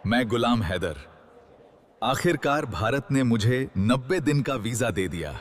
मैं गुलाम हैदर। आखिरकार भारत ने मुझे 90 दिन का वीजा दे दिया।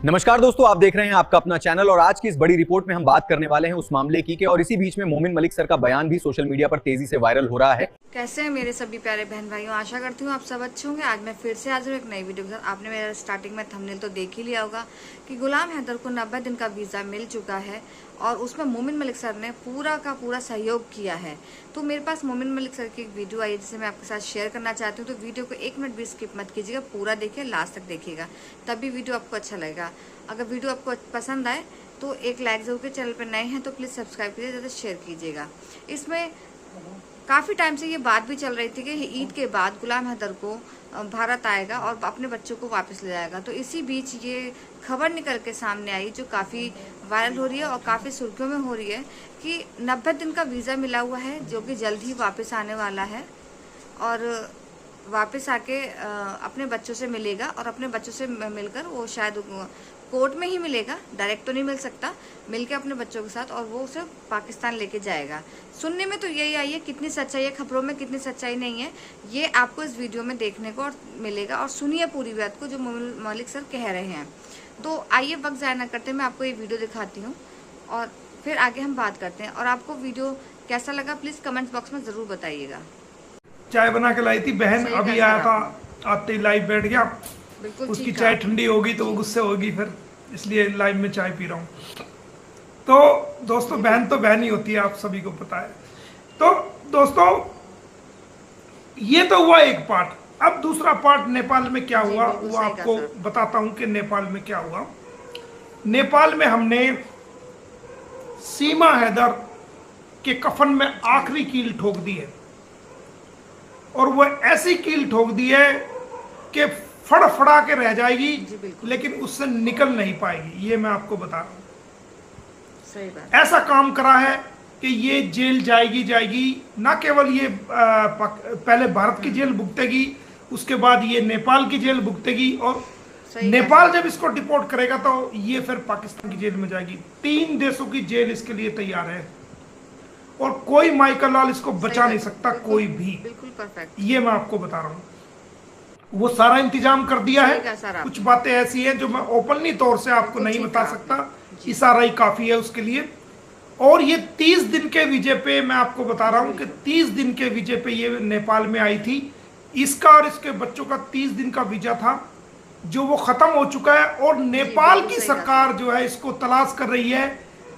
नमस्कार दोस्तों, आप देख रहे हैं आपका अपना चैनल और आज की इस बड़ी रिपोर्ट में हम बात करने वाले हैं उस मामले की और इसी बीच में मोमिन मलिक सर का बयान भी सोशल मीडिया पर तेजी से वायरल हो रहा है। कैसे हैं मेरे सभी प्यारे बहन भाइयों, आशा करती हूँ आप सब अच्छे होंगे। आज मैं फिर से हाजिर हूँ एक नई वीडियो के साथ। आपने मेरा स्टार्टिंग में थंबनेल तो देख ही लिया होगा कि गुलाम हैदर को 90 दिन का वीज़ा मिल चुका है और उसमें मोमिन मलिक सर ने पूरा का पूरा सहयोग किया है। तो मेरे पास मोमिन मलिक सर की एक वीडियो आई है जिसे मैं आपके साथ शेयर करना चाहती हूँ। तो वीडियो को 1 मिनट भी स्किप मत कीजिएगा, पूरा देखिए, लास्ट तक देखिएगा, तभी वीडियो आपको अच्छा लगेगा। अगर वीडियो आपको पसंद आए तो एक लाइक जरूर के, चैनल पर नए हैं तो प्लीज़ सब्सक्राइब कीजिए, ज़्यादा शेयर कीजिएगा। इसमें काफ़ी टाइम से ये बात भी चल रही थी कि ईद के बाद गुलाम हैदर को भारत आएगा और अपने बच्चों को वापस ले जाएगा। तो इसी बीच ये खबर निकल के सामने आई जो काफ़ी वायरल हो रही है और काफ़ी सुर्खियों में हो रही है कि 90 दिन का वीज़ा मिला हुआ है जो कि जल्द ही वापस आने वाला है और वापस आके अपने बच्चों से मिलेगा और अपने बच्चों से मिलकर वो शायद कोर्ट में ही मिलेगा, डायरेक्ट तो नहीं मिल सकता, मिलके अपने बच्चों के साथ, और वो उसे पाकिस्तान लेके जाएगा। सुनने में तो यही आई है, कितनी सच्चाई है खबरों में कितनी सच्चाई नहीं है ये आपको इस वीडियो में देखने को और मिलेगा। और सुनिए पूरी बात को जो मोमिन मलिक सर कह रहे हैं। तो आइए वक्त ज़ाया ना करते, मैं आपको ये वीडियो दिखाती हूँ और फिर आगे हम बात करते हैं। और आपको वीडियो कैसा लगा प्लीज़ कमेंट बॉक्स में ज़रूर बताइएगा। चाय बना के लाई थी बहन, अभी आया था, आते ही लाइव बैठ गया। उसकी चाय ठंडी होगी तो वो गुस्से होगी, फिर इसलिए लाइव में चाय पी रहा हूँ। तो दोस्तों, बहन तो बहन ही होती है, आप सभी को पता है। तो दोस्तों, ये तो हुआ एक पार्ट। अब दूसरा पार्ट नेपाल में क्या हुआ वो आपको बताता हूँ कि नेपाल में क्या हुआ। नेपाल में हमने सीमा हैदर के कफन में आखिरी कील ठोक दी है और वो ऐसी कील ठोक दी है कि फड़फड़ा के रह जाएगी लेकिन उससे निकल नहीं पाएगी। ये मैं आपको बता रहा हूं। सही बात। ऐसा काम करा है कि ये जेल जाएगी, ना केवल ये पहले भारत की जेल भुगतेगी, उसके बाद ये नेपाल की जेल भुगतेगी और नेपाल जब इसको डिपोर्ट करेगा तो ये फिर पाकिस्तान की जेल में जाएगी। 3 देशों की जेल इसके लिए तैयार है और कोई माइकल लाल इसको बचा नहीं सकता, कोई भी। बिल्कुल परफेक्ट। ये मैं आपको बता रहा हूँ, वो सारा इंतजाम कर दिया है। कुछ बातें ऐसी हैं जो मैं ओपनली तौर से आपको नहीं बता सकता, इशारा ही काफी है उसके लिए। और ये 30 दिन के वीजे पे मैं आपको बता रहा हूँ कि 30 दिन के वीजे पे ये नेपाल में आई थी। इसका और इसके बच्चों का 30 दिन का वीजा था जो वो खत्म हो चुका है और नेपाल की सरकार जो है इसको तलाश कर रही है।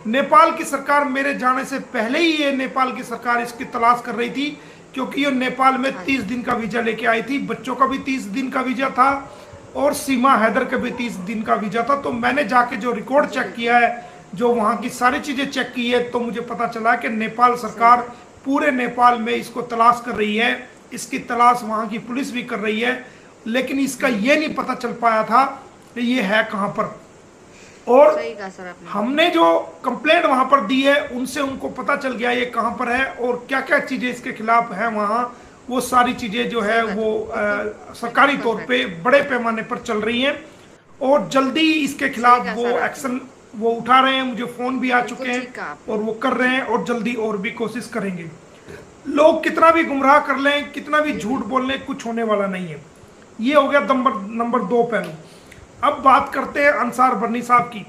नेपाल की सरकार, मेरे जाने से पहले ही ये नेपाल की सरकार इसकी तलाश कर रही थी क्योंकि ये नेपाल में 30 दिन का वीजा लेके आई थी। बच्चों का भी 30 दिन का वीजा था और सीमा हैदर का भी 30 दिन का वीजा था। तो मैंने जाके जो रिकॉर्ड चेक किया है, जो वहाँ की सारी चीजें चेक की है, तो मुझे पता चला कि नेपाल सरकार पूरे नेपाल में इसको तलाश कर रही है। इसकी तलाश वहाँ की पुलिस भी कर रही है, लेकिन इसका ये नहीं पता चल पाया था कि ये है कहाँ पर। और हमने जो कंप्लेंट वहां पर दी है उनसे उनको पता चल गया ये कहां पर है और क्या क्या चीजें इसके खिलाफ है वहां। वो सारी चीजें जो है वो सरकारी तौर पे बड़े पैमाने पर चल रही हैं और जल्दी इसके खिलाफ वो एक्शन वो उठा रहे हैं। मुझे फोन भी आ चुके हैं और वो कर रहे हैं और जल्दी और भी कोशिश करेंगे। लोग कितना भी गुमराह कर लें, कितना भी झूठ बोल लें, कुछ होने वाला नहीं है। ये हो गया नंबर 2 पहलू। अब बात करते हैं अंसार बर्नी साहब की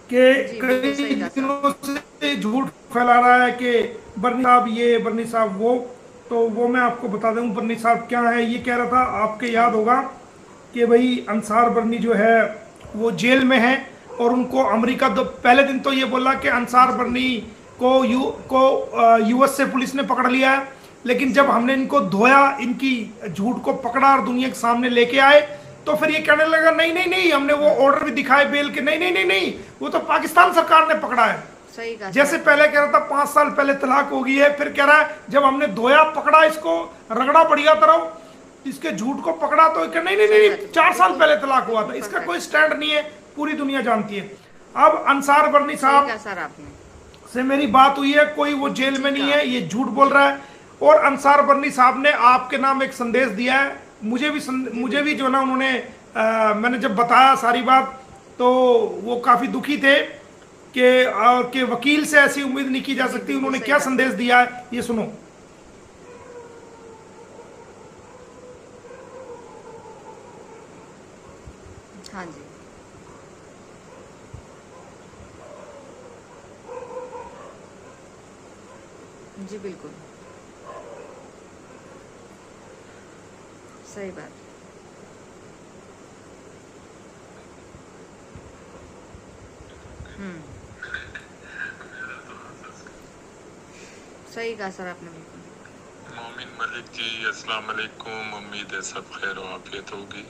कि कई दिनों से झूठ फैला रहा है कि बर्नी साहब ये, बर्नी साहब वो। तो वो मैं आपको बता दूं बर्नी साहब क्या है। ये कह रहा था, आपके याद होगा कि भाई अंसार बर्नी जो है वो जेल में है और उनको अमेरिका पहले दिन तो ये बोला कि अंसार बर्नी को यूएस से पुलिस ने पकड़ लिया है, लेकिन जब हमने इनको धोया, इनकी झूठ को पकड़ा और दुनिया के सामने लेके आए तो फिर ये कहने लगा नहीं, हमने वो ऑर्डर भी दिखाए बेल के, नहीं, वो तो पाकिस्तान सरकार ने पकड़ा है। सही कहा। जैसे पहले कह रहा था 5 साल पहले तलाक हो गई है, फिर कह रहा है जब हमने धोया, पकड़ा, इसको रगड़ा बढ़िया तरह, इसके झूठ को पकड़ा तो नहीं, 4 साल पहले तलाक हुआ था। इसका कोई स्टैंड नहीं है, पूरी दुनिया जानती है। अब अंसार बर्नी साहब से मेरी बात हुई है, कोई वो जेल में नहीं है, ये झूठ बोल रहा है। और अंसार बर्नी साहब ने आपके नाम एक संदेश दिया है। मुझे भी जो ना उन्होंने मैंने जब बताया सारी बात तो वो काफ़ी दुखी थे कि वकील से ऐसी उम्मीद नहीं की जा सकती। उन्होंने क्या संदेश दिया है ये सुनो। हाँ जी, जी बिल्कुल सही बात। हम्म, सही कहा सर आपने बिल्कुल। मोमिन मलिक जी अस्सलाम वालेकुम, उम्मीद है सब खैर व आफियत होगी।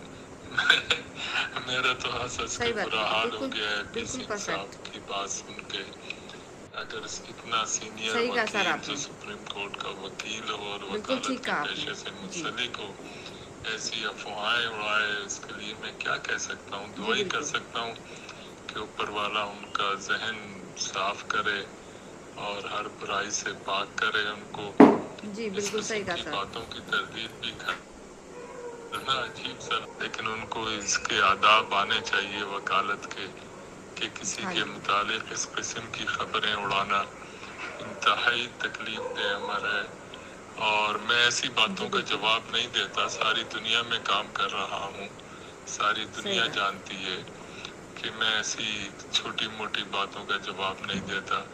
मेरा तो हंस के सही बात बुरा है, हाल हो बिल्कुल गया है पी बिल्कुल सिंह साहब परफेक्ट। की बात सुन के। अगर इतना सीनियर सही कहा सर वकील आपने, जो सुप्रीम कोर्ट का वकील हो और बिल्कुल वकालत ठीक के कहा पेशे आपने। से जी मुंसलिक हो, ऐसी अफवाहें उड़ाए, इसके लिए मैं क्या कह सकता हूँ? जी दुआ ही कर बिल्कुल, सकता हूँ कि ऊपर वाला उनका जहन साफ करे और हर बुराई से पाक करे उनको। जी इस बिल्कुल किस्म सही कहा की सर। बातों की तरदीद भी करना अजीब सा, लेकिन उनको इसके आदाब आने चाहिए वकालत के कि किसी हाँ के जी, मुतालिक इस किस्म की खबरें उड़ाना इंतहाई तकलीफ दे अमर है। और मैं ऐसी जी बातों का बिल्कुल जवाब नहीं देता, सारी दुनिया में काम कर रहा हूँ, सारी सही दुनिया बात। जानती है कि मैं ऐसी छोटी मोटी बातों का जवाब नहीं देता।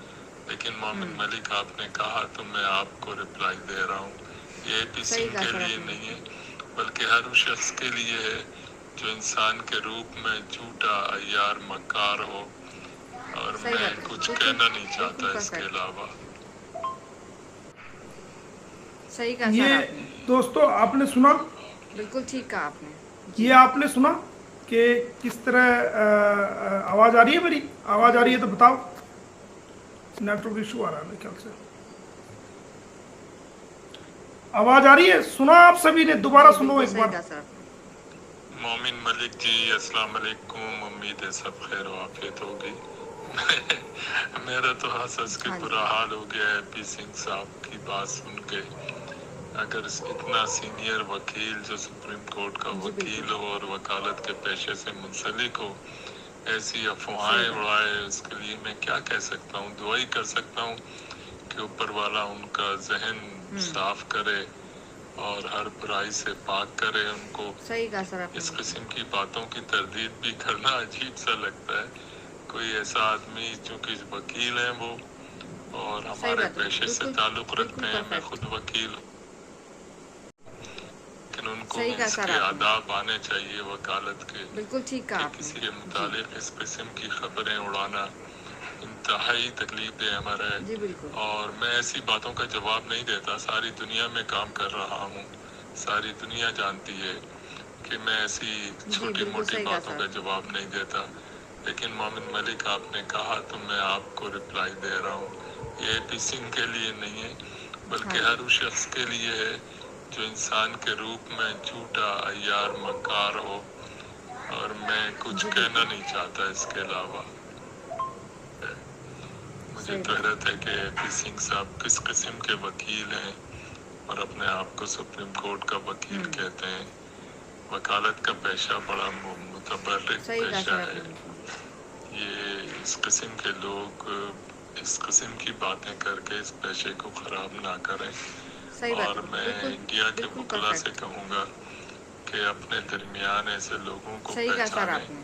लेकिन मोमिन मलिक आपने कहा तो मैं आपको रिप्लाई दे रहा हूँ। ये पी सही सिंह कहा के सर लिए आपने नहीं है, बिल्कुल। बल्कि हर उस शख्स के लिए है जो इंसान के रूप में झूठा अय्यार मक्कार हो। और सही मैं बात है, कुछ बिल्कुल कहना नहीं बिल्कुल चाहता इसके परफेक्ट। अलावा। सही कहा सर ये आपने, दोस्तों आपने सुना, बिल्कुल ठीक कहा आपने। ये जी आपने सुना कि किस तरह आवाज आ रही है मेरी? आवाज जी आ रही है तो बिल्कुल, बताओ। नेटवर्क इशू आ रहा है मेरे ख्याल से। आवाज आ रही है? सुना आप सभी ने? दोबारा जी सुनो बिल्कुल एक सही बार। कहा सर आपने। मोमिन मलिक जी अस्सलाम वालेकुम, उम्मीद है सब खैर व आफियत होगी। मेरा तो हंस के हाँ बुरा जी, हाल हो गया है पी सिंह साहब की बात सुन के। अगर इतना सीनियर वकील जो सुप्रीम कोर्ट का जी वकील बिल्कुल हो और वकालत के पेशे से मुंसलिक हो, ऐसी सही अफवाहें बात। उड़ाए, उसके लिए मैं क्या कह सकता हूँ? दुआ ही कर सकता हूँ कि ऊपर वाला उनका जहन साफ करे और हर बुराई से पाक करे उनको। सही कहा सर आपने इस बिल्कुल। किस्म की बातों की तरदीद भी करना अजीब सा लगता है। कोई ऐसा आदमी चूंकि वकील है वो और सही हमारे बात है, पेशे से बिल्कुल ताल्लुक बिल्कुल रखते हैं, मैं परफेक्ट। खुद वकील हूँ, लेकिन उनको सही कहा सर इसके आपने, आदाब आने चाहिए वकालत के बिल्कुल ठीक कहा कि आपने। किसी के जी मुतालिक इस किस्म की खबरें उड़ाना इंतहाई तकलीफ दे अमर है। जी बिल्कुल और मैं ऐसी बातों का जवाब नहीं देता, सारी दुनिया में काम कर रहा हूँ, सारी दुनिया जानती है कि मैं ऐसी जी छोटी बिल्कुल मोटी सही कहा बातों सर। का जवाब नहीं देता। लेकिन मोमिन मलिक आपने कहा तो मैं आपको रिप्लाई दे रहा हूँ। ये पी सिंह के लिए नहीं है, हाँ बल्कि जी, हर उस शख्स के लिए है जो इंसान के रूप में झूठा अय्यार मक्कार हो। और मैं कुछ जी कहना बिल्कुल नहीं चाहता इसके अलावा। मुझे सही तो बात। हैरत है कि पी सिंह साहब किस किस्म के वकील हैं और अपने आप को सुप्रीम कोर्ट का वकील कहते हैं। वकालत का पेशा बड़ा मुतबर्रिक सही कहा पेशा सर है। आपने बिल्कुल। ये इस किस्म के लोग इस किस्म की बातें करके इस पेशे को खराब ना करें। सही बात और है, मैं बिल्कुल इंडिया के बिल्कुल वकला से परफेक्ट। कहूँगा कि अपने दरमियान ऐसे लोगों को सही कहा सर पहचानें आपने,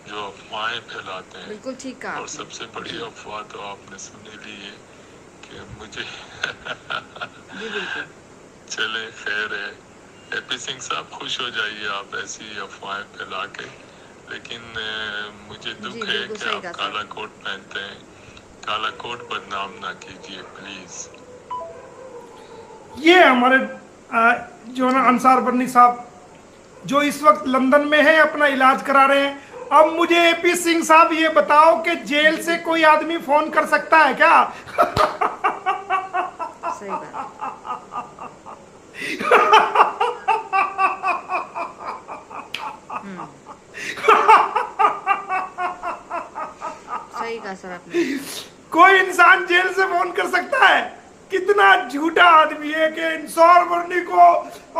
जो अफवाहें फैलाते हैं। बिल्कुल ठीक कहा और आपने। सबसे बड़ी जी अफवाह तो आपने सुनी ली है कि मुझे जी बिल्कुल चले खैर है। एपी सिंह साहब खुश हो जाइए आप ऐसी अफवाहें फैला के, लेकिन मुझे जी दुख है बिल्कुल कि सही आप कहा सर काला आपने। कोट पहनते हैं। काला कोट बदनाम ना कीजिए प्लीज। ये हमारे जो है ना हाँ जी, अंसार बर्नी साहब, जो इस वक्त लंदन में है, अपना इलाज करा रहे हैं। अब मुझे एपी सिंह साहब ये बताओ कि जेल जी से बिल्कुल कोई आदमी फोन कर सकता है क्या? सही बात। सही कहा सर आपने बिल्कुल। कोई इंसान जेल से फोन कर सकता है? कितना झूठा आदमी है कि इंसार वर्नी को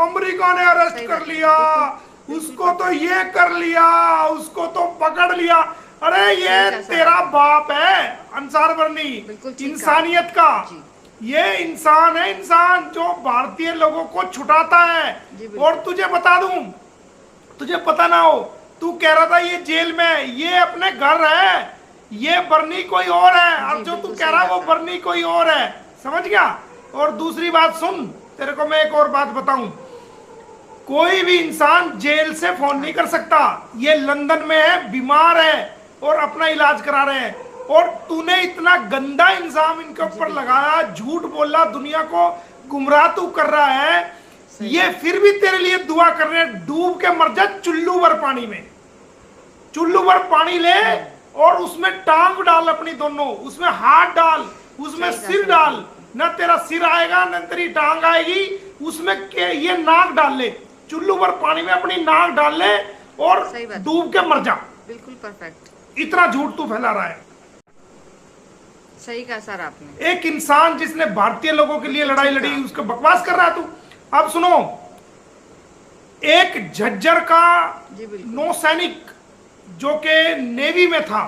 अमेरिका ने अरेस्ट सही कर बात है, लिया, बिल्कुल बिल्कुल उसको तो परफेक्ट। ये कर लिया, उसको तो पकड़ लिया। अरे ये सही कहा सर तेरा आपने, बाप है अंसार वर्नी, बिल्कुल ठीक कहा इंसानियत का। जी ये इंसान है, इंसान जो भारतीय लोगों को छुटाता है। जी और बिल्कुल तुझे बता दूं, तुझे पता ना हो, तू कह रहा था ये जेल में है, ये अपने घर है, ये बर्नी कोई और है, और जो तू कह रहा है वो बर्नी कोई और है, समझ गया। और दूसरी बात सुन, तेरे को मैं एक और बात बताऊं, कोई भी इंसान जेल से फोन नहीं कर सकता। ये लंदन में है, बीमार है और अपना इलाज करा रहे हैं, और तूने इतना गंदा इल्जाम इनके ऊपर लगाया, झूठ बोला, दुनिया को गुमराह तू कर रहा है, ये फिर भी तेरे लिए दुआ कर रहे हैं, डूब के मर जा चुल्लू भर पानी में। चुल्लू भर पानी ले और उसमें टांग डाल अपनी दोनों, उसमें हाथ डाल, उसमें सिर डाल, ना तेरा सिर आएगा ना तेरी टांग आएगी, उसमें ये नाक डाल ले, चुल्लू भर पानी में अपनी नाक डाल ले और डूब के मर जा। बिल्कुल परफेक्ट। इतना झूठ तू फैला रहा है। सही कहा सर आपने। एक इंसान जिसने भारतीय लोगों के लिए लड़ाई लड़ी, उसको बकवास कर रहा है तू। अब सुनो, एक झज्जर का नौसैनिक जो के नेवी में था,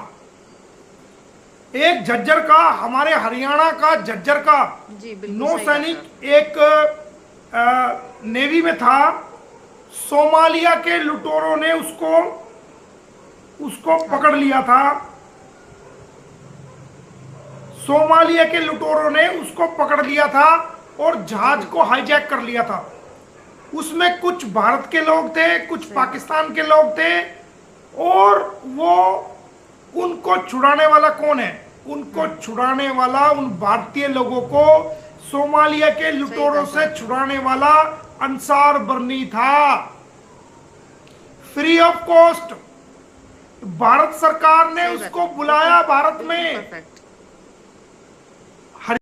एक झज्जर का, हमारे हरियाणा का झज्जर का नौसैनिक एक नेवी में था, सोमालिया के लुटेरों ने उसको पकड़ लिया था। सोमालिया के लुटेरों ने उसको पकड़ लिया था और जहाज को हाईजैक कर लिया था। उसमें कुछ भारत के लोग थे, कुछ पाकिस्तान के लोग थे, और वो उनको छुड़ाने वाला कौन है? उनको छुड़ाने वाला, उन भारतीय लोगों को सोमालिया के लुटेरों से छुड़ाने वाला अंसार बर्नी था। फ्री ऑफ कॉस्ट भारत सरकार ने उसको बुलाया भारत में,